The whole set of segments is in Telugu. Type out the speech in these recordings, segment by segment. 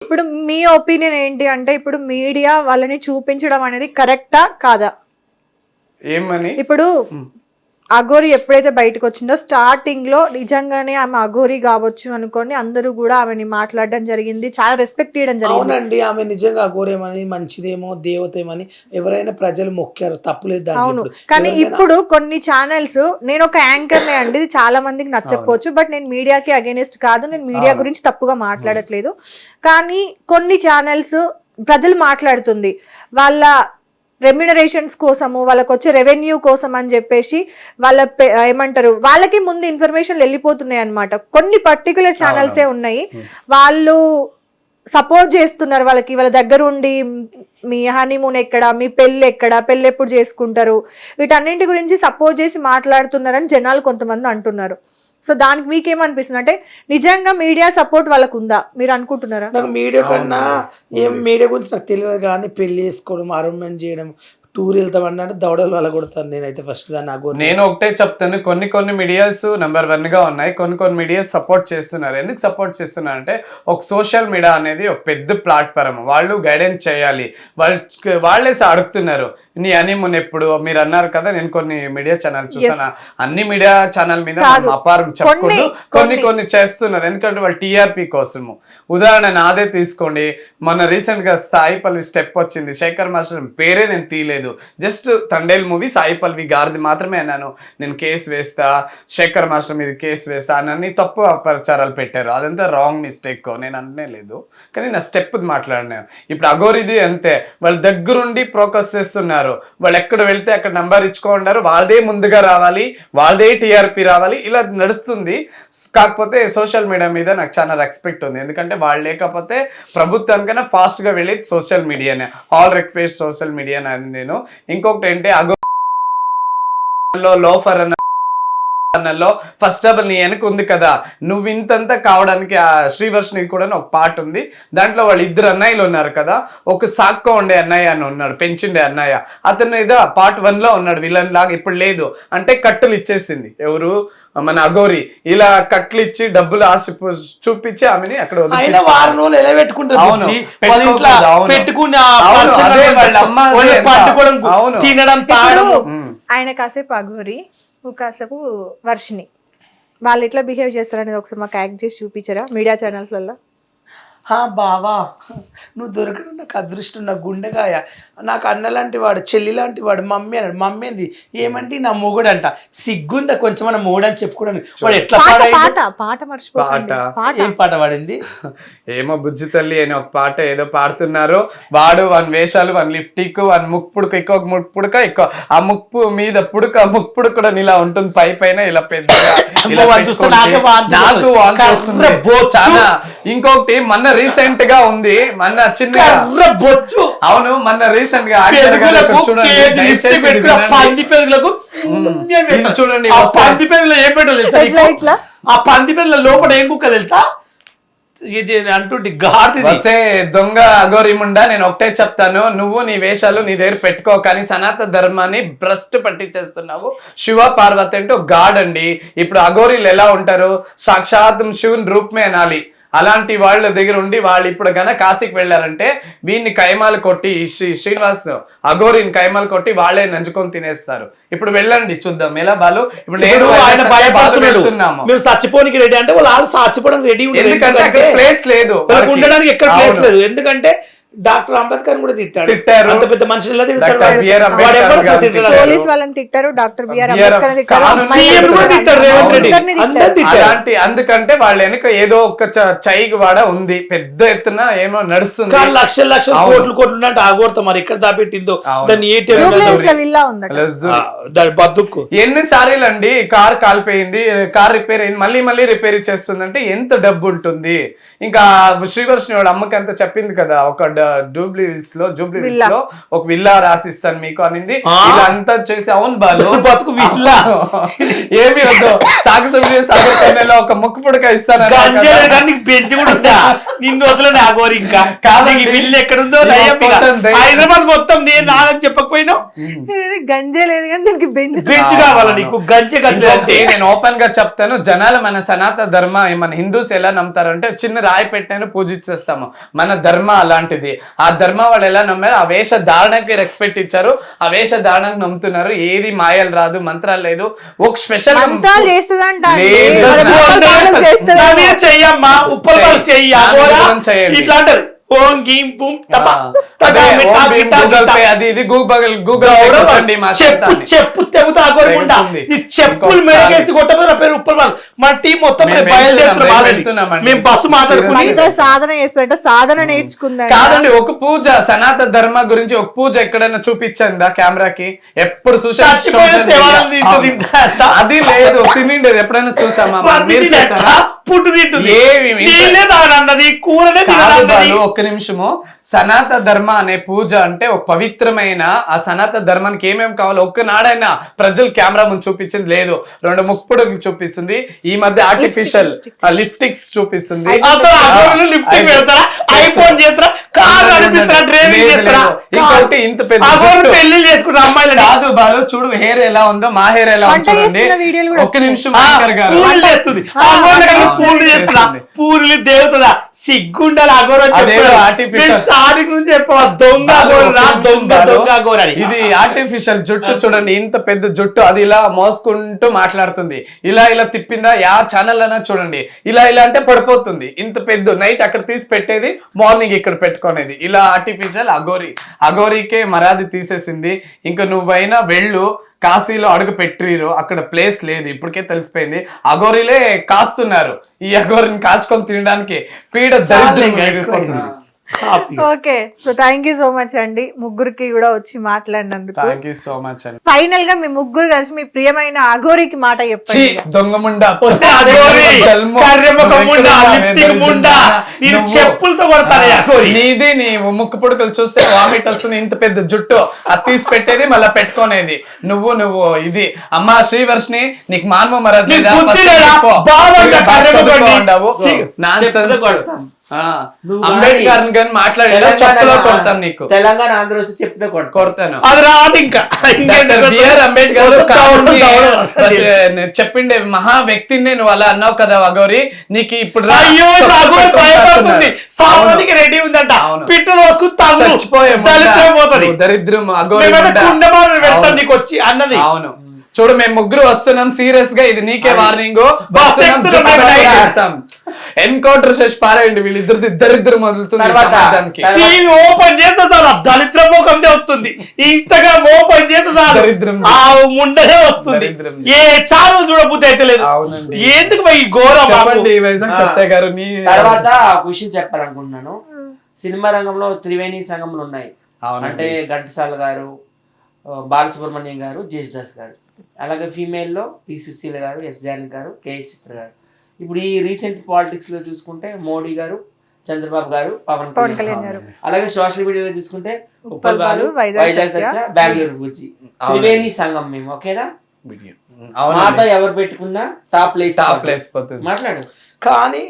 ఇప్పుడు మీ ఒపీనియన్ ఏంటి అంటే ఇప్పుడు మీడియా వాళ్ళని చూపించడం అనేది కరెక్టా కాదా? ఏమని ఇప్పుడు అఘోరి ఎప్పుడైతే బయటకు వచ్చిందో స్టార్టింగ్ లో నిజంగానే ఆమె అఘోరి కావచ్చు అనుకోని అందరూ కూడా ఆమెని మాట్లాడడం జరిగింది, చాలా రెస్పెక్ట్ ఇవ్వడం జరిగింది. అవునండి, ఆమె నిజంగా అఘోరేమని మంచిదేమో దేవతేమని ఎవరైనా ప్రజలు మొక్కారు, తప్పులేదు అవును. దాంట్లో. కానీ ఇప్పుడు కొన్ని ఛానల్స్, నేను ఒక యాంకర్ నే అండి, ఇది చాలా మందికి నచ్చకపోవచ్చు, బట్ నేను మీడియాకి అగేనిస్ట్ కాదు, నేను మీడియా గురించి తప్పుగా మాట్లాడట్లేదు. కానీ కొన్ని ఛానల్స్ ప్రజలు మాట్లాడుతుంది వాళ్ళ రెమ్యునరేషన్స్ కోసము, వాళ్ళకి వచ్చే రెవెన్యూ కోసం అని చెప్పేసి వాళ్ళ ఏమంటారు వాళ్ళకి ముందు ఇన్ఫర్మేషన్ వెళ్ళిపోతున్నాయి అన్నమాట. కొన్ని పర్టికులర్ ఛానల్సే ఉన్నాయి, వాళ్ళు సపోర్ట్ చేస్తున్నారు వాళ్ళకి, వాళ్ళ దగ్గర ఉండి మీ హనీమూన్ ఎక్కడ, మీ పెళ్ళి ఎక్కడ, పెళ్ళి ఎప్పుడు చేసుకుంటారు, వీటన్నింటి గురించి సపోర్ట్ చేసి మాట్లాడుతున్నారని జనాలు కొంతమంది అంటున్నారు. సో దానికి మీకేమనిపిస్తుంది అంటే నిజంగా మీడియా సపోర్ట్ వాళ్ళకు ఉందా మీరు అనుకుంటున్నారా? నాకు మీడియా కన్నా ఏం మీడియా గురించి నాకు తెలియదు, కానీ పెళ్లి చేసుకోవడం, అరేంజ్మెంట్ చేయడం, టూర్ వెళ్తామన్నా అంటే దౌడలు వల్ల కొడతాను నేనైతే ఫస్ట్ దాన్ని నాకు. నేను ఒకటే చెప్తాను, కొన్ని మీడియాస్ నెంబర్ 1 గా ఉన్నాయి, కొన్ని మీడియాస్ సపోర్ట్ చేస్తున్నారు. ఎందుకు సపోర్ట్ చేస్తున్నారు అంటే ఒక సోషల్ మీడియా అనేది ఒక పెద్ద ప్లాట్ఫామ్, వాళ్ళు గైడెన్స్ చేయాలి, వాళ్ళే అడుగుతున్నారు నీ హనీమూన్ ఎప్పుడు మీరు అన్నారు కదా. నేను కొన్ని మీడియా ఛానల్ చూసాను, అన్ని మీడియా ఛానల్ మీద అపారం చెప్పుకుంటూ కొన్ని చేస్తున్నారు, ఎందుకంటే వాళ్ళు టీఆర్పీ కోసము. ఉదాహరణ నాదే తీసుకోండి, మొన్న రీసెంట్ గా సాయి పల్వి స్టెప్ వచ్చింది, శేఖర్ మాస్టర్ పేరే నేను తీయలేదు, జస్ట్ తండేల్ మూవీ సాయి పల్వి గారిది మాత్రమే అన్నాను, నేను కేసు వేస్తా, శేఖర్ మాస్టర్ మీద కేసు వేస్తా అని తప్పు ప్రచారాలు పెట్టారు. అదంతా రాంగ్ మిస్టేక్, నేను అననే లేదు, కానీ నా స్టెప్ మాట్లాడినాను. ఇప్పుడు అఘోరిది అంతే, వాళ్ళ దగ్గరుండి ప్రోకస్ చేస్తున్నారు, వాళ్ళు ఎక్కడ వెళ్తే అక్కడ నంబర్ ఇచ్చుకుంటారు, వాళ్ళదే ముందుగా రావాలి, వాళ్ళదే టీఆర్పీ రావాలి, ఇలా నడుస్తుంది. కాకపోతే సోషల్ మీడియా మీద నాకు చాలా రెస్పెక్ట్ ఉంది, ఎందుకంటే వాళ్ళు లేకపోతే ప్రభుత్వానికైనా ఫాస్ట్ గా వెళ్ళి సోషల్ మీడియానే, ఆల్ రిక్వెస్ట్ సోషల్ మీడియా అని. నేను ఇంకొకటి ఏంటి, అగో లోఫర్ అన్నలో ఫస్ట్ ఆఫ్ ఆల్ నీ వెనక ఉంది కదా, నువ్వు ఇంతంతా కావడానికి ఆ శ్రీవర్షిని కూడా ఒక పాట ఉంది, దాంట్లో వాళ్ళు 2 అన్నయ్యలు ఉన్నారు కదా, ఒక సాక్కో ఉండే అన్నయ్య అని ఉన్నాడు, పెంచిండే అన్నయ్య, అతను ఏదో పార్ట్ 1 లో ఉన్నాడు విలన్ లాగా, ఇప్పుడు లేదు అంటే కట్టులు ఇచ్చేసింది ఎవరు మన అఘోరి, ఇలా కట్లు ఇచ్చి డబ్బులు ఆశ చూపించి ఆమెని అక్కడ ఆయన కాసేపు అఘోరి, కాసేపు వర్షిని, వాళ్ళు ఎట్లా బిహేవ్ చేస్తారనేది ఒకసారి మాకు యాక్ట్ చేసి చూపించారా మీడియా ఛానల్స్లలో? బావా నువ్వు దొరకడం నాకు అదృష్టం, నా గుండెగాయ, నాకు అన్న లాంటి వాడు, చెల్లి లాంటి వాడు, మమ్మీ అన్నాడు. మమ్మీ ఏంది ఏమంటే నా మొగుడు అంట, సిగ్గుందా కొంచెం మన మొగుడని చెప్పుకోవడానికి. వాడు ఎట్లా ఏం పాట పాడింది ఏమో బుజ్జి తల్లి అని ఒక పాట ఏదో పాడుతున్నారు, వాడు 1 వేషాలు 1 లిప్టిక్ 1 ముక్కు పుడక, ఇంకొక ముక్కు పుడక, ఆ ముక్కు మీద పుడక, ముక్కు పుడక కూడా ఇలా ఉంటుంది, పైన ఇలా పెద్దగా నాకు చాలా. ఇంకొకటి మొన్న రీసెంట్ గా ఉంది, మొన్న చిన్న బొచ్చు, అవును మొన్న రీసెంట్ గా చూడండి, పంది పెరుగులో ఏం పెట్టాలి, ఆ పంది పెరుగుల లోపల ఏం కుక్క తెలుసా అంటుంటే వసే దొంగ అఘోరిముండా. నేను ఒకటే చెప్తాను, నువ్వు నీ వేషాలు నీ దగ్గర పెట్టుకో, కానీ సనాతన ధర్మాన్ని భ్రష్టు పట్టించేస్తున్నావు. శివ పార్వతి అంటే ఒక గాడ్ అండి. ఇప్పుడు అఘోరీలు ఎలా ఉంటారు, సాక్షాత్ శివుని రూపమే అనాలి, అలాంటి వాళ్ళ దగ్గర ఉండి వాళ్ళు ఇప్పుడు గన కాశీకి వెళ్ళారంటే వీడిని కైమాలు కొట్టి, శ్రీనివాస్ అఘోరిని కైమాలు కొట్టి వాళ్ళే నంచుకొని తినేస్తారు. ఇప్పుడు వెళ్ళండి చూద్దాం ఎలా బాలు. ఇప్పుడు నేను ఆయన భయపడుతున్నాము, మేము చచ్చిపోనికి రెడీ అంటే వాళ్ళు చచ్చిపోవడానికి రెడీ, ఎందుకంటే అక్కడ ప్లేస్ లేదు, ఉండడానికి ఎక్కడ ప్లేస్ లేదు. ఎందుకంటే డాక్టర్ అంబేద్కర్ కూడా తిట్టారు, అంత పెద్ద మనుషులు అందుకంటే వాళ్ళ వెనక ఏదో ఒక చైకి వాడ ఉంది, పెద్ద ఎత్తున ఏమో నడుస్తుంది, లక్షల కోట్లు అంటే ఆగోడతా మరి ఎక్కడ దాపెట్టిందో దాన్ని బతుకు. ఎన్నిసార్లు అండి కార్ కాలిపోయింది, కార్ రిపేర్ అయింది, మళ్ళీ రిపేర్ చేస్తుంది అంటే ఎంత డబ్బు ఉంటుంది. ఇంకా శ్రీవర్షిని వాడు అమ్మకి అంత చెప్పింది కదా, ఒక జూబ్లీ హిల్స్ లో ఒక విల్లా రాసిస్తాను మీకు అనింది. ఇలా అంతా చేసి అవును బాలు బతుకు విల్లా ఏమి వద్దు సాగర్ కన్నెలో ఒక ముక్కు పుడక ఇస్తాను. బెంచ్ కూడా ఉందా నిన్ను వదిలే నా గోరి ఇంకా కాదు విల్లు ఎక్కడుందో హైదరాబాద్ మొత్తం నేను నాదని చెప్పకపోయినా గంజే లేదు కానీ దీనికి బెంచ్ కావాలా నీకు గంజే గంజే అంటే నేను ఓపెన్ గా చెప్తాను. జనాలు మన సనాతన ధర్మ మన హిందూస్ ఎలా నమ్ముతారంటే చిన్న రాయి పెట్టాను పూజించేస్తాము. మన ధర్మ అలాంటిది. ఆ ధర్మ వాళ్ళు ఎలా నమ్మారు, ఆ వేష ధారణకి రెస్పెక్ట్ ఇచ్చారు, ఆ వేష ధారణకు నమ్ముతున్నారు. ఏది మాయలు రాదు, మంత్రాలు లేదు. ఒక స్పెషల్ చెయ్యమ్మా ఉప్పల్ చెయ్యి ఇట్లా అంటది. ఓం గీం పుం తప చెప్పు తెగుతా కోరుకుంటా చెప్పులు మెడకేసి కొట్టబోదు నా పేరు ఉప్పల్ వాళ్ళు. మన టీం మొత్తం బయలుదేరుతున్నాం. మేము బస్సు మాట్లాడుకుంటాం. సాధన చేస్తుంటే సాధన నేర్చుకుందా కాదండి. ఒక పూజ సనాతన ధర్మ గురించి ఒక పూజ ఎక్కడైనా చూపించండి కెమెరాకి. ఎప్పుడు అది లేదు తినిండేది ఎప్పుడైనా చూసామా? మీరు చేస్తారా? పుట్టు తింటుంది కూరనే ఒక్క నిమిషము. సనాతన ధర్మ అనే పూజ అంటే ఒక పవిత్రమైన ఆ సనాతన ధర్మానికి ఏమేమి కావాలో ఒక్కనాడైనా ప్రజలు కెమెరా ముందు చూపించింది లేదు. 2 ముక్కుపుడుకులు చూపిస్తుంది. ఈ మధ్య ఆర్టిఫిషియల్ లిప్స్టిక్స్ చూపిస్తుంది. ఇంకోటి ఇంత పెద్ద పెళ్లి చేసుకున్న అమ్మాయిలు కాదు బాలు చూడు హెయిర్ ఎలా ఉందో మా హెయిర్ ఎలా ఉంటుందండి. ఒక్క నిమిషం పూర్లు దేవతదా సిగ్గుండాలి స్టార్టింగ్ నుంచి చెప్పవా దొంగ ఇది ఆర్టిఫిషియల్ జుట్టు చూడండి. ఇంత పెద్ద జుట్టు అది ఇలా మోసుకుంటూ మాట్లాడుతుంది. ఇలా ఇలా తిప్పిందా యా ఛానల్ అయినా చూడండి. ఇలా ఇలా అంటే పడిపోతుంది. ఇంత పెద్ద నైట్ అక్కడ తీసి పెట్టేది, మార్నింగ్ ఇక్కడ పెట్టుకునేది. ఇలా ఆర్టిఫిషియల్ అఘోరీకే మరాది తీసేసింది. ఇంకా నువ్వైనా వెళ్ళు కాశీలో అడుగు పెట్టిరు, అక్కడ ప్లేస్ లేదు. ఇప్పటికే తెలిసిపోయింది. అఘోరీలే కాస్తున్నారు. ఈ అఘోరిని కాల్చుకొని తినడానికి పీడ దరిద్రం. Okay so thank you so much అండి ముగ్గురికి కూడా వచ్చి మాట్లాడినందుకు. థ్యాంక్ యూ సో మచ్ అండి. ఫైనల్ గా మీ ముగ్గురు కలిసి మీ ప్రియమైన అఘోరికి మాట చెప్పండి. దొంగముండా చెప్పులతో కొడతాను. నీది నీ ముక్కు పుడుకలు చూస్తే వామిట్ వస్తుంది. ఇంత పెద్ద జుట్టు అది తీసి పెట్టేది మళ్ళీ పెట్టుకునేది. నువ్వు ఇది అమ్మా శ్రీవర్షిని నీకు మానవ మరది అంబేద్కర్ గాని మాట్లాడేలా చెప్పులో కొడతాను నీకు. తెలంగాణ ఆంధ్ర వచ్చి చెప్పులో కొడతాను. అది రాదు ఇంకా. బిఆర్ అంబేద్కర్ చెప్పిండే మహా వ్యక్తిని నువ్వు అలా అన్నావు కదా అఘోరి. నీకు ఇప్పుడు రెడీ ఉందంట పిట్టు చచ్చిపోయే దరిద్రం అఘోరి నీకు వచ్చి అన్నది. అవును చూడు మేము ముగ్గురు వస్తున్నాం సీరియస్ గా. ఇది నీకే వార్నింగ్. ఎన్కౌంటర్ చేసి పారేయండి వీళ్ళిద్దరు. ఇద్దరిద్దరు మొదలుతుంది. ఓపెన్ చేస్తే సార్ దరిద్ర ముఖందే వస్తుంది. ఇన్స్టాగ్రామ్ ఓపెన్ చేస్తే సార్ దరిద్రం ముండనే వస్తుంది. ఏ ఛానల్ చూడబుద్ధి అయితే లేదు. ఎందుకు ఈ ఘోరం. సత్య గారు తర్వాత విషయం చెప్పాలనుకుంటున్నాను. సినిమా రంగంలో త్రివేణి సంఘంలో ఉన్నాయి. అంటే ఘంటసాల గారు, బాలసుబ్రహ్మణ్యం గారు, జేసుదాస్ గారు. అలాగే ఫీమేల్లో పి సుశీల గారు, ఎస్ జానకి గారు, కేఎస్ చిత్ర గారు. ఇప్పుడు ఈ రీసెంట్ పాలిటిక్స్ లో చూసుకుంటే మోడీ గారు, చంద్రబాబు గారు, పవన్ కళ్యాణ్ గారు. అలాగే సోషల్ మీడియాలో చూసుకుంటే ఉప్పల్ బాలు, వైజాగ్ సత్య, బెంగళూరు బుజ్జి. త్రివేణి సంఘం మేము. ఓకేనా? మాతో ఎవరు పెట్టుకున్నా టాప్ ప్లేస్ మాట్లాడు. కానీ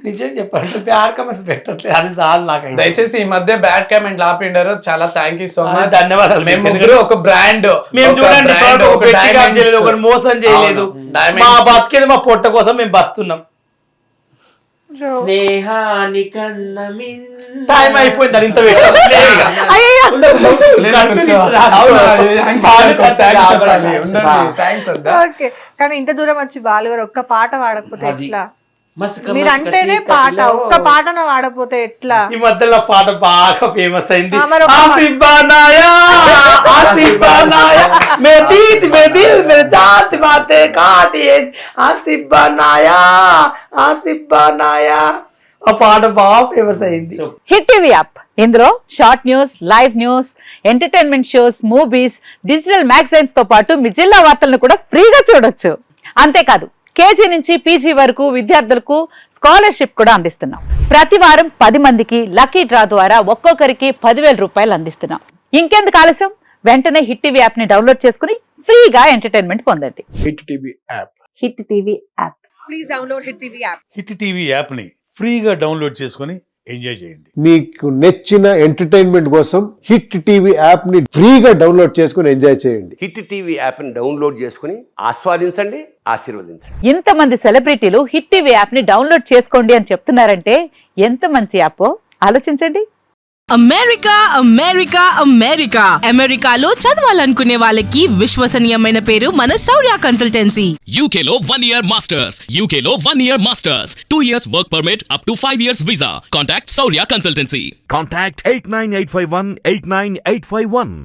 నిజం చెప్పాలంటే బ్యాడ్ కామెంట్స్ పెట్టట్లేదు. అది చాలు నాకు. దయచేసి ఈ మధ్య బ్యాడ్ కామెంట్ ఆపిండారు. చాలా థ్యాంక్ యూ సో మచ్. ధన్యవాదాలు. మేము ముగ్గురు ఒక బ్రాండ్. మేము చూడండి ఒకరు మోసం చేయలేదు. మా బతికేది మా పొట్ట కోసం మేము బతున్నాం. స్నేహానికన్నా టైం అయిపోయింది. అది ఇంత కానీ ఇంత దూరం వచ్చి బాలు గారు ఒక్క పాట పాడకపోతే ఎట్లా? మీరు అంటేనే పాట, ఒక్క పాటన వాడపోతే ఎట్లా? ఈ మధ్యలో పాట బాగా ఫేమస్ అయింది. ఆ పాట బాగా ఫేమస్ అయింది. హిట్ టీవీ యాప్ ఇందులో short news, live news, entertainment shows, movies, digital magazines తో పాటు మీ జిల్లా వార్తలను కూడా ఫ్రీగా చూడొచ్చు. అంతేకాదు కేజీ నుంచి పీజీ వరకు విద్యార్థులకు స్కాలర్షిప్ కూడా అందిస్తున్నాం. ప్రతి వారం 10 మందికి లక్కీ డ్రా ద్వారా ఒక్కొక్కరికి 10,000 రూపాయలు అందిస్తున్నాం. ఇంకెందుకు ఆలస్యం, వెంటనే హిట్ టీవీ యాప్ ని డౌన్లోడ్ చేసుకుని ఫ్రీగా ఎంటర్టైన్మెంట్ పొందండి. Hit TV app. Hit TV app. Please download Hit TV app. Hit TV యాప్ని ఫ్రీగా డౌన్లోడ్ చేసుకొని ఎంజాయ్ చేయండి. మీకు నచ్చిన ఎంటర్టైన్మెంట్ కోసం హిట్ టీవీ యాప్ ని ఫ్రీగా డౌన్లోడ్ చేసుకుని ఎంజాయ్ చేయండి. హిట్ టీవీ యాప్ని డౌన్లోడ్ చేసుకుని ఆస్వాదించండి, ఆశీర్వదించండి. ఇంతమంది సెలబ్రిటీలు హిట్ టీవీ యాప్ ని డౌన్లోడ్ చేసుకోండి అని చెప్తున్నారంటే ఎంత మంచి యాప్ ఆలోచించండి. అమెరికా అమెరికా అమెరికా అమెరికాలో చదవాలనుకునే వాళ్ళకి విశ్వసనీయమైన పేరు మన శౌర్య consultancy. UK Law 1 Year Masters. UK Law 1 Year Masters. 2 years work permit up to 5 years visa. Contact Saurya Consultancy. Contact 89851 89851.